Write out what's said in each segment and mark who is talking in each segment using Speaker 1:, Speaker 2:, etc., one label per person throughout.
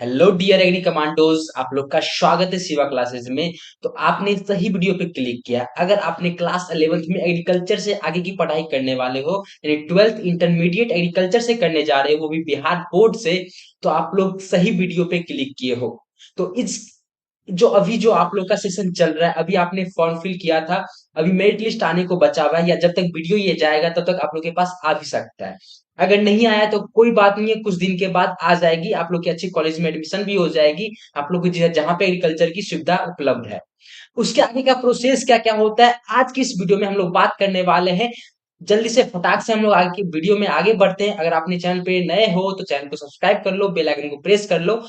Speaker 1: Hello dear agree commandos, आप लोग का स्वागत है शिवा क्लासेस में। तो आपने सही वीडियो पे क्लिक किया। अगर आपने क्लास 11th में एग्रीकल्चर से आगे की पढ़ाई करने वाले हो, यानी 12th इंटरमीडिएट एग्रीकल्चर से करने जा रहे हो, वो भी बिहार बोर्ड से, तो आप लोग सही वीडियो पे क्लिक किए हो। तो इस जो आप लोग का सेशन चल रहा है, अभी आपने फॉर्म फिल किया था, अभी मेरिट लिस्ट आने को बचा हुआ है, या जब तक वीडियो ये जाएगा तब तक आप लोग के पास आ भी सकता है। अगर नहीं आया तो कोई बात नहीं है, कुछ दिन के बाद आ जाएगी, आप लोग की अच्छी कॉलेज में एडमिशन भी हो जाएगी, आप लोग को जहाँ पे एग्रीकल्चर की सुविधा उपलब्ध है। उसके आगे का प्रोसेस क्या क्या होता है, आज की इस वीडियो में हम लोग बात करने वाले हैं। जल्दी से फटाक से हम लोग आगे की वीडियो में आगे बढ़ते हैं। अगर आपने चैनल पे नए हो तो चैनल को सब्सक्राइब कर लो, बेल आइकन को प्रेस कर लो।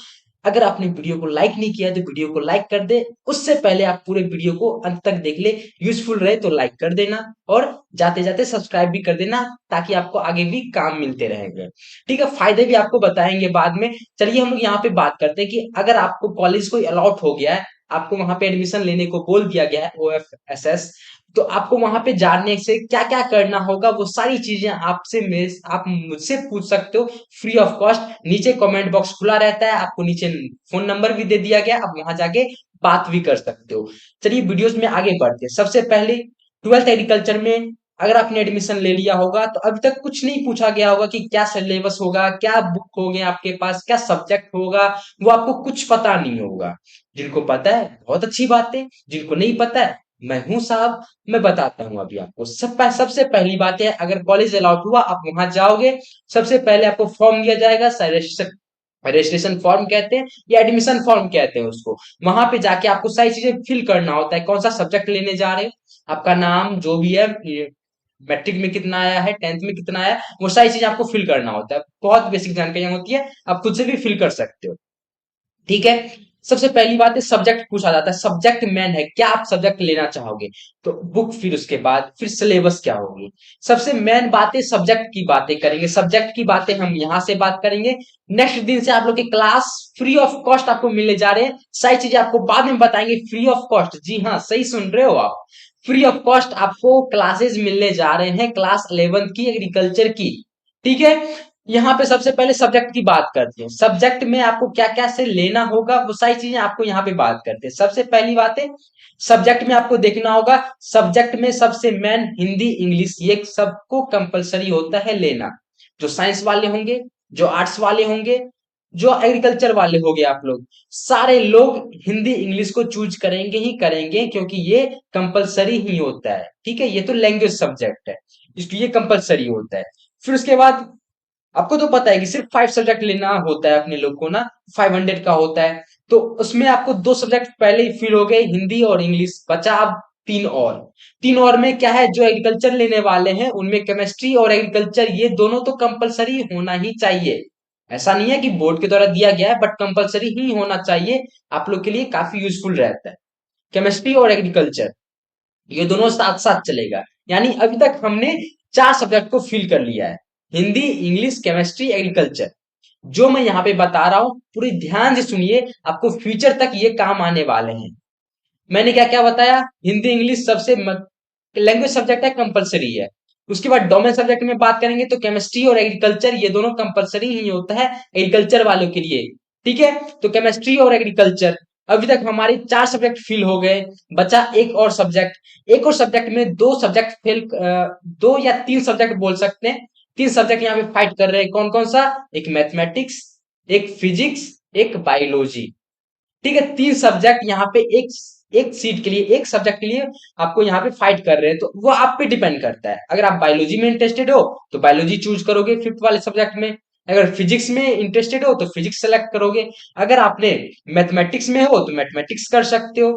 Speaker 1: अगर आपने वीडियो को लाइक नहीं किया तो वीडियो को लाइक कर दे। उससे पहले आप पूरे वीडियो को अंत तक देख ले, यूजफुल रहे तो लाइक कर देना, और जाते जाते सब्सक्राइब भी कर देना, ताकि आपको आगे भी काम मिलते रहेंगे। ठीक है, फायदे भी आपको बताएंगे बाद में। चलिए हम लोग यहाँ पे बात करते हैं कि अगर आपको कॉलेज कोई अलॉट हो गया है, आपको वहां पे एडमिशन लेने को बोल दिया गया है, OFSS, तो आपको वहां पे जाने से क्या क्या करना होगा, वो सारी चीजें आपसे मेरे आप मुझसे पूछ सकते हो, फ्री ऑफ कॉस्ट। नीचे कमेंट बॉक्स खुला रहता है, आपको नीचे फोन नंबर भी दे दिया गया, आप वहां जाके बात भी कर सकते हो। चलिए वीडियोस में आगे बढ़ते हैं। सबसे पहले 12th एग्रीकल्चर में अगर आपने एडमिशन ले लिया होगा तो अभी तक कुछ नहीं पूछा गया होगा कि क्या सिलेबस होगा, क्या बुक होंगे आपके पास, क्या सब्जेक्ट होगा, वो आपको कुछ पता नहीं होगा। जिनको पता है बहुत अच्छी बात है, जिनको नहीं पता है मैं हूं साहब, मैं बताता हूं अभी आपको। सबसे पहली बात है, अगर कॉलेज अलाउट हुआ आप वहां जाओगे, सबसे पहले आपको फॉर्म दिया जाएगा, रजिस्ट्रेशन फॉर्म कहते हैं या एडमिशन फॉर्म कहते हैं उसको। वहां पे जाके आपको सारी चीजें फिल करना होता है, कौन सा सब्जेक्ट लेने जा रहे हो, आपका नाम जो भी है, मैट्रिक में कितना आया है, 10th में कितना आया, वो सारी चीजें आपको फिल करना होता है। बहुत बेसिक जानकारियां होती है, आप खुद से भी फिल कर सकते हो। ठीक है, सबसे पहली बात है सब्जेक्ट पूछा जाता है, सब्जेक्ट मेन है, क्या आप सब्जेक्ट लेना चाहोगे, तो बुक, फिर उसके बाद फिर सिलेबस क्या होगी। सबसे मेन बात है सब्जेक्ट की बातें करेंगे, सब्जेक्ट की बातें हम यहां से बात करेंगे। नेक्स्ट दिन से आप लोग के क्लास फ्री ऑफ कॉस्ट आपको मिलने जा रहे हैं, सारी चीजें आपको बाद में बताएंगे, फ्री ऑफ कॉस्ट। जी हाँ, सही सुन रहे हो आप, फ्री ऑफ कॉस्ट आपको क्लासेस मिलने जा रहे हैं, क्लास 11th की एग्रीकल्चर की। ठीक है, यहाँ पे सबसे पहले सब्जेक्ट की बात करते हैं, सब्जेक्ट में आपको क्या क्या से लेना होगा, वो सारी चीजें आपको यहाँ पे बात करते हैं। सबसे पहली बात है, सब्जेक्ट में आपको देखना होगा, सब्जेक्ट में सबसे मेन हिंदी इंग्लिश, ये सबको कंपलसरी होता है लेना। जो साइंस वाले होंगे, जो आर्ट्स वाले होंगे, जो एग्रीकल्चर वाले हो गए, आप लोग सारे लोग हिंदी इंग्लिश को चूज करेंगे ही करेंगे, क्योंकि ये कंपलसरी ही होता है। ठीक है, ये तो लैंग्वेज सब्जेक्ट है, इसलिए कंपलसरी होता है। फिर उसके बाद आपको तो पता है कि सिर्फ 5 सब्जेक्ट लेना होता है अपने लोग को ना, 500 का होता है। तो उसमें आपको 2 सब्जेक्ट पहले ही फिल हो गए, हिंदी और इंग्लिश, बचा अब 3 और। 3 और में क्या है, जो एग्रीकल्चर लेने वाले हैं उनमें केमिस्ट्री और एग्रीकल्चर ये दोनों तो कंपलसरी होना ही चाहिए। ऐसा नहीं है कि बोर्ड के द्वारा दिया गया है, बट कंपलसरी ही होना चाहिए, आप लोग के लिए काफी यूजफुल रहता है। केमिस्ट्री और एग्रीकल्चर ये दोनों साथ साथ चलेगा। यानी अभी तक हमने 4 सब्जेक्ट को फिल कर लिया है, हिंदी इंग्लिश केमिस्ट्री एग्रीकल्चर। जो मैं यहाँ पे बता रहा हूँ पूरी ध्यान से सुनिए, आपको फ्यूचर तक ये काम आने वाले हैं। मैंने क्या क्या बताया, हिंदी इंग्लिश सबसे लैंग्वेज सब्जेक्ट है, कंपलसरी है। उसके बाद डोमेन सब्जेक्ट में बात करेंगे तो केमिस्ट्री और एग्रीकल्चर ये दोनों कंपलसरी ही होता है एग्रीकल्चर वालों के लिए। ठीक है, तो केमिस्ट्री और एग्रीकल्चर अभी तक हमारे 4 सब्जेक्ट फिल हो गए, बचा एक और सब्जेक्ट। एक और सब्जेक्ट में 2 सब्जेक्ट फेल, 2 या 3 सब्जेक्ट बोल सकते हैं, 3 सब्जेक्ट यहाँ पे फाइट कर रहे हैं। कौन कौन सा, एक मैथमेटिक्स, एक फिजिक्स, एक बायोलॉजी। ठीक है, 3 सब्जेक्ट यहाँ पे एक एक सीट के लिए, एक सब्जेक्ट के लिए आपको यहाँ पे फाइट कर रहे हैं। तो वो आप पे डिपेंड करता है, अगर आप बायोलॉजी में इंटरेस्टेड हो तो बायोलॉजी चूज करोगे 5th वाले सब्जेक्ट में, अगर फिजिक्स में इंटरेस्टेड हो तो फिजिक्स सेलेक्ट करोगे, अगर आपने मैथमेटिक्स में हो तो मैथमेटिक्स कर सकते हो।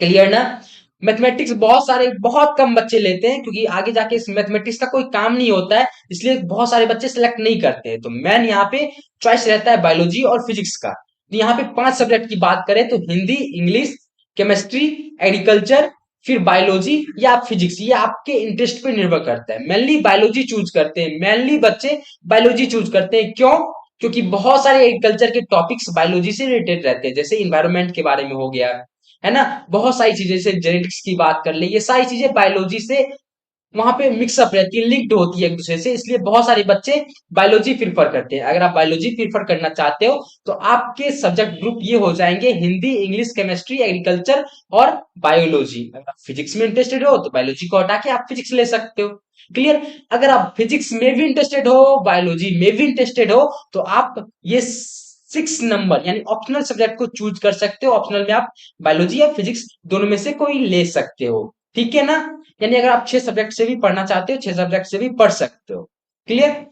Speaker 1: क्लियर ना। मैथमेटिक्स बहुत सारे, बहुत कम बच्चे लेते हैं, क्योंकि आगे जाके इस मैथमेटिक्स का कोई काम नहीं होता है, इसलिए बहुत सारे बच्चे सिलेक्ट नहीं करते हैं। तो मेन यहाँ पे चॉइस रहता है बायोलॉजी और फिजिक्स का। तो यहाँ पे 5 सब्जेक्ट की बात करें तो हिंदी इंग्लिश केमिस्ट्री एग्रीकल्चर, फिर बायोलॉजी या फिजिक्स, ये आपके इंटरेस्ट पे निर्भर करता है। मेनली बायोलॉजी चूज करते हैं, मेनली बच्चे बायोलॉजी चूज करते हैं। क्यों? क्योंकि बहुत सारे एग्रीकल्चर के टॉपिक्स बायोलॉजी से रिलेटेड रहते हैं, जैसे इन्वायरमेंट के बारे में हो गया, है ना, बहुत सारी चीजें, जैसे जेनेटिक्स की बात कर ले, ये सारी चीजें बायोलॉजी से वहां पे मिक्सअप रहती है, लिंक्ड होती है एक दूसरे से, इसलिए बहुत सारे बच्चे बायोलॉजी प्रीफर करते हैं। अगर आप बायोलॉजी प्रीफर करना चाहते हो तो आपके सब्जेक्ट ग्रुप ये हो जाएंगे हिंदी, इंग्लिश, केमिस्ट्री, एग्रीकल्चर और बायोलॉजी। अगर आप फिजिक्स में इंटरेस्टेड हो तो बायोलॉजी को हटा के आप फिजिक्स ले सकते हो। क्लियर? अगर आप फिजिक्स में भी इंटरेस्टेड हो, बायोलॉजी में भी इंटरेस्टेड हो, तो आप ये 6 नंबर यानी ऑप्शनल सब्जेक्ट को चूज कर सकते हो। ऑप्शनल में आप बायोलॉजी या फिजिक्स दोनों में से कोई ले सकते हो। ठीक है ना? यानी अगर आप 6 सब्जेक्ट से भी पढ़ना चाहते हो, 6 सब्जेक्ट से भी पढ़ सकते हो। क्लियर?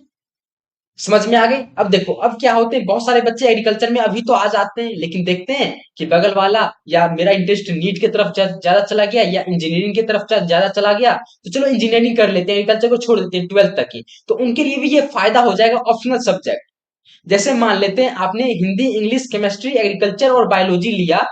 Speaker 1: समझ में आ गई? अब देखो, अब क्या होते हैं, बहुत सारे बच्चे एग्रीकल्चर में अभी तो आ जाते हैं, लेकिन देखते हैं कि बगल वाला या मेरा इंटरेस्ट नीट की तरफ ज्यादा चला गया या इंजीनियरिंग की तरफ ज्यादा चला गया, तो चलो इंजीनियरिंग कर लेते हैं, एग्रीकल्चर को छोड़ देते हैं 12th तक ही। तो उनके लिए भी ये फायदा हो जाएगा ऑप्शनल सब्जेक्ट। जैसे मान लेते हैं आपने हिंदी, इंग्लिश, केमिस्ट्री, एग्रीकल्चर और बायोलॉजी लिया,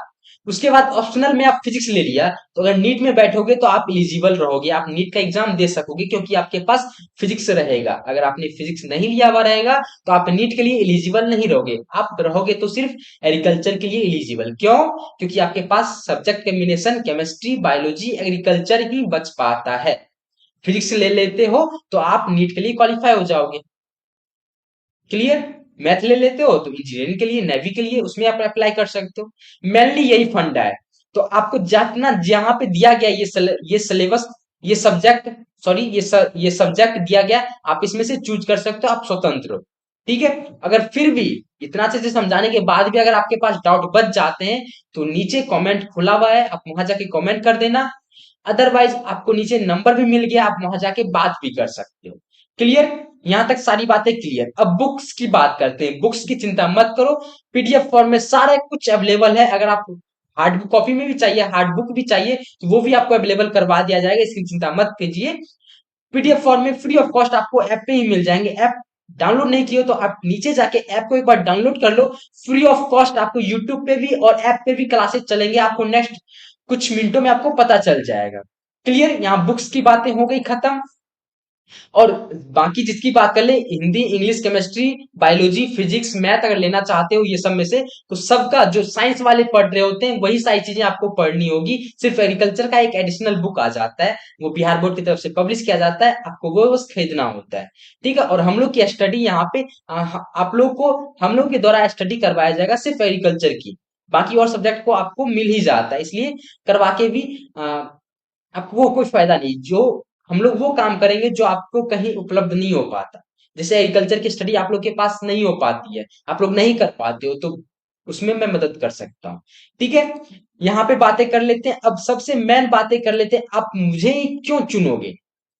Speaker 1: उसके बाद ऑप्शनल में आप फिजिक्स ले लिया, तो अगर नीट में बैठोगे तो आप इलिजिबल रहोगे, आप नीट का एग्जाम दे सकोगे, क्योंकि आपके पास फिजिक्स रहेगा। अगर आपने फिजिक्स नहीं लिया हुआ रहेगा तो आप नीट के लिए इलिजिबल नहीं रहोगे, आप रहोगे तो सिर्फ एग्रीकल्चर के लिए इलिजिबल। क्यों? क्योंकि आपके पास subject combination chemistry, biology, agriculture ही बच पाता है। फिजिक्स ले लेते हो तो आप नीट के लिए क्वालिफाई हो जाओगे। क्लियर? मैथ ले लेते हो तो इंजीनियरिंग के लिए, नेवी के लिए उसमें आप अप्लाई कर सकते हो। मेनली यही फंडा है। तो आपको जितना जहां पे दिया गया ये सिलेबस, ये सब्जेक्ट, सॉरी ये सब्जेक्ट दिया गया, आप इसमें से चूज कर सकते हो, आप स्वतंत्र हो। ठीक है? अगर फिर भी इतना अच्छे से समझाने के बाद भी अगर आपके पास डाउट बच जाते हैं तो नीचे कमेंट खुला हुआ है, आप वहां जाके कमेंट कर देना। अदरवाइज आपको नीचे नंबर भी मिल गया, आप वहां जाके बात भी कर सकते हो। क्लियर? यहां तक सारी बातें क्लियर। अब बुक्स की बात करते हैं। बुक्स की चिंता मत करो, पीडीएफ फॉर्म में सारा कुछ अवेलेबल है। अगर आप हार्ड बुक कॉपी में भी चाहिए, हार्ड बुक भी चाहिए, तो वो भी आपको अवेलेबल करवा दिया जाएगा, इसकी चिंता मत कीजिए। पीडीएफ फॉर्म में फ्री ऑफ कॉस्ट आपको ऐप पे ही मिल जाएंगे। ऐप डाउनलोड नहीं किए हो तो आप नीचे जाके ऐप को एक बार डाउनलोड कर लो। फ्री ऑफ कॉस्ट आपको यूट्यूब पे भी और ऐप पे भी क्लासेस चलेंगे, आपको नेक्स्ट कुछ मिनटों में आपको पता चल जाएगा। क्लियर? यहाँ बुक्स की बातें हो गई खत्म। और बाकी जिसकी बात कर ले, Hindi, English, chemistry, biology, physics, math अगर लेना चाहते हो ये सब में से, तो सबका जो साइंस वाले पढ़ रहे होते हैं वही सारी चीजें आपको पढ़नी होगी। सिर्फ एग्रीकल्चर का एक एडिशनल बुक आ जाता है, वो बिहार बोर्ड की तरफ से पब्लिश किया जाता है, आपको वो बस खरीदना होता है। ठीक है? और हम लोग की स्टडी यहाँ पे आप लोग को हम लोग के द्वारा स्टडी करवाया जाएगा सिर्फ एग्रीकल्चर की। बाकी और सब्जेक्ट को आपको मिल ही जाता है, इसलिए करवा के भी आपको वो कोई फायदा नहीं। जो हम लोग वो काम करेंगे जो आपको कहीं उपलब्ध नहीं हो पाता। जैसे एग्रीकल्चर की स्टडी आप लोग के पास नहीं हो पाती है, आप लोग नहीं कर पाते हो, तो उसमें मैं मदद कर सकता हूँ। ठीक है? यहाँ पे बातें कर लेते हैं, अब सबसे मेन बातें कर लेते हैं, आप मुझे क्यों चुनोगे?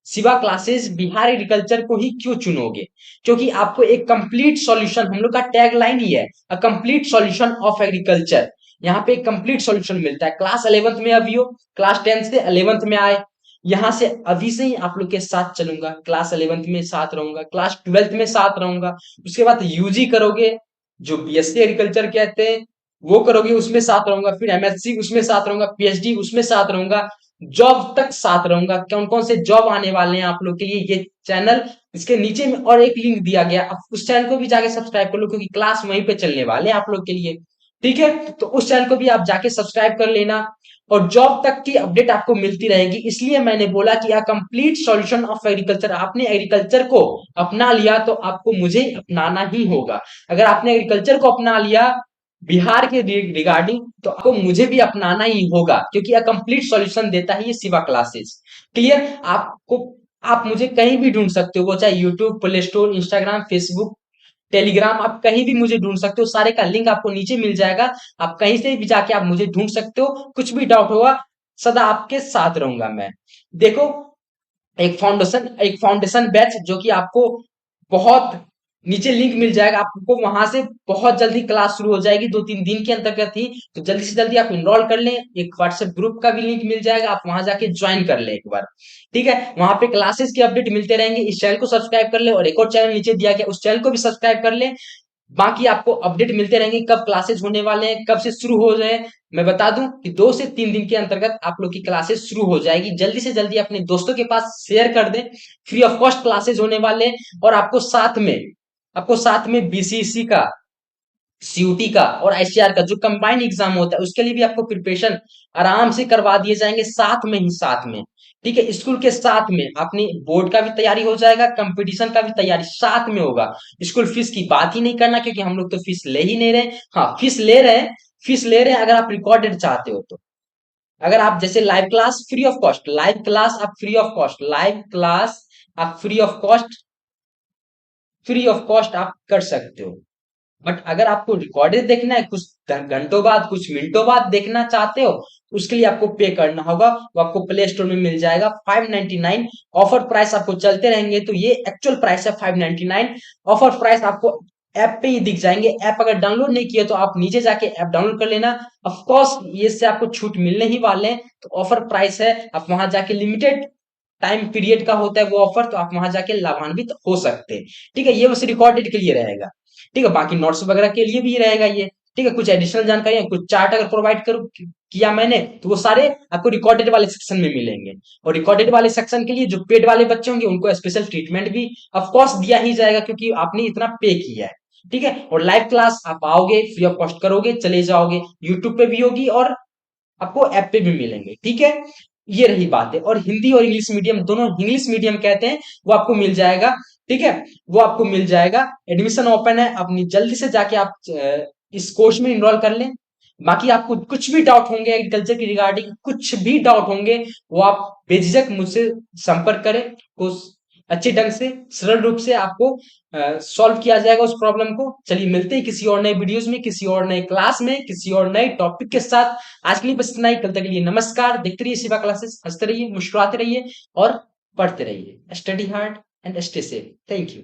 Speaker 1: शिवा क्लासेस बिहार एग्रीकल्चर को ही क्यों चुनोगे? क्योंकि आपको एक कंप्लीट सॉल्यूशन, हम लोग का टैग लाइन ही है, a complete solution of agriculture. यहाँ पे एक कंप्लीट सॉल्यूशन मिलता है। क्लास 11th में अभी हो, क्लास 10th से 11th में आए, यहाँ से अभी से ही आप लोग के साथ चलूंगा, क्लास 11th में साथ रहूंगा, क्लास 12th में साथ रहूंगा, उसके बाद यूजी करोगे, जो बीएससी एग्रीकल्चर कहते हैं वो करोगे, उसमें साथ रहूंगा, फिर एमएससी उसमें साथ रहूंगा, पीएचडी उसमें साथ रहूंगा, जॉब तक साथ रहूंगा। कौन कौन से जॉब आने वाले हैं आप लोग के लिए, ये चैनल, इसके नीचे में और एक लिंक दिया गया, आप उस चैनल को भी जाके सब्सक्राइब कर लो, क्योंकि क्लास वहीं पे चलने वाले हैं आप लोग के लिए। ठीक है? तो उस चैनल को भी आप जाके सब्सक्राइब कर लेना, और जॉब तक की अपडेट आपको मिलती रहेगी। इसलिए मैंने बोला कि कंप्लीट सॉल्यूशन ऑफ एग्रीकल्चर, आपने एग्रीकल्चर को अपना लिया तो आपको मुझे अपनाना ही होगा। अगर आपने एग्रीकल्चर को अपना लिया बिहार के रिगार्डिंग, तो आपको मुझे भी अपनाना ही होगा, क्योंकि कंप्लीट सॉल्यूशन देता है ये शिवा क्लासेस। क्लियर? आपको आप मुझे कहीं भी ढूंढ सकते हो, वो चाहे YouTube, play store, Instagram, Facebook, Telegram, आप कहीं भी मुझे ढूंढ सकते हो, सारे का लिंक आपको नीचे मिल जाएगा। आप कहीं से भी जाके आप मुझे ढूंढ सकते हो, कुछ भी डाउट होगा सदा आपके साथ रहूंगा मैं। देखो, एक फाउंडेशन बैच जो कि आपको बहुत नीचे लिंक मिल जाएगा, आपको वहां से बहुत जल्दी क्लास शुरू हो जाएगी, 2-3 दिन के अंतर्गत ही। तो जल्दी से जल्दी आप इनरोल कर लें, एक व्हाट्सएप ग्रुप का भी लिंक मिल जाएगा, आप वहां जाके ज्वाइन कर लें एक बार। ठीक है? वहां पे क्लासेस की अपडेट मिलते रहेंगे। इस चैनल को सब्सक्राइब कर ले, और एक और चैनल नीचे दिया गया उस चैनल को भी सब्सक्राइब कर ले। बाकी आपको अपडेट मिलते रहेंगे, कब क्लासेस होने वाले हैं, कब से शुरू हो रहे हैं। मैं बता दूं कि 2 से 3 दिन के अंतर्गत आप लोग की क्लासेस शुरू हो जाएगी। जल्दी से जल्दी अपने दोस्तों के पास शेयर कर दें, फ्री ऑफ कॉस्ट क्लासेस होने वाले हैं। और आपको साथ में बीसीसी का, सीयूटी का और आईसीआर का जो कंबाइंड एग्जाम होता है, उसके लिए भी आपको प्रिपरेशन आराम से करवा दिए जाएंगे, साथ में ही साथ में। ठीक है, स्कूल के साथ में अपनी बोर्ड का भी तैयारी हो जाएगा, कंपटीशन का भी तैयारी साथ में होगा। स्कूल फीस की बात ही नहीं करना, क्योंकि हम लोग तो फीस ले ही नहीं रहे। हाँ, फीस ले रहे हैं, फीस ले रहे हैं अगर आप रिकॉर्डेड चाहते हो तो। अगर आप जैसे live class free of cost, live class आप free of cost, live class आप फ्री ऑफ कॉस्ट आप कर सकते हो। बट अगर आपको रिकॉर्डेड देखना है, कुछ घंटों बाद, कुछ मिनटों बाद देखना चाहते हो, उसके लिए आपको पे करना होगा। वो आपको प्ले स्टोर में मिल जाएगा 599। ऑफर प्राइस आपको चलते रहेंगे, तो ये एक्चुअल प्राइस है 599। ऑफर प्राइस आपको ऐप पे ही दिख जाएंगे। ऐप अगर डाउनलोड नहीं किया तो आप नीचे जाके ऐप डाउनलोड कर लेना। ऑफ कोर्स ये से आपको छूट मिलने ही वाले हैं, तो ऑफर प्राइस है, आप वहां जाके लिमिटेड टाइम पीरियड का होता है वो ऑफर, तो आप वहां जाके लाभान्वित हो सकते हैं। ठीक है, ये बस रिकॉर्डेड के लिए रहेगा। ठीक है, बाकी नोट्स वगैरह के लिए भी रहेगा ये। ठीक है, कुछ एडिशनल जानकारी, कुछ चार्ट अगर प्रोवाइड करूँ किया मैंने, तो वो सारे आपको रिकॉर्डेड वाले सेक्शन में मिलेंगे। और रिकॉर्डेड वाले सेक्शन के लिए जो पेड वाले बच्चे होंगे उनको स्पेशल ट्रीटमेंट भी ऑफ कोर्स दिया ही जाएगा, क्योंकि आपने इतना पे किया है। ठीक है, और लाइव क्लास आप आओगे, फ्री ऑफ कॉस्ट करोगे, चले जाओगे, यूट्यूब पे भी होगी और आपको ऐप पे भी मिलेंगे। ठीक है, ये रही बात है। और हिंदी और इंग्लिश मीडियम दोनों, इंग्लिश मीडियम कहते हैं, वो आपको मिल जाएगा। ठीक है, वो आपको मिल जाएगा। एडमिशन ओपन है, अपनी जल्दी से जाके आप इस कोर्स में इनरोल कर लें। बाकी आपको कुछ भी डाउट होंगे एग्रीकल्चर की रिगार्डिंग, कुछ भी डाउट होंगे, वो आप बेझिझक मुझसे संपर्क करें। उस अच्छे ढंग से, सरल रूप से आपको सॉल्व किया जाएगा उस प्रॉब्लम को। चलिए मिलते हैं किसी और नए वीडियोस में, किसी और नए क्लास में, किसी और नए टॉपिक के साथ। आज के लिए बस इतना ही, कल तक के लिए नमस्कार। देखते रहिए शिवा क्लासेस, हंसते रहिए, मुस्कुराते रहिए और पढ़ते रहिए। Study hard and stay safe. Thank you.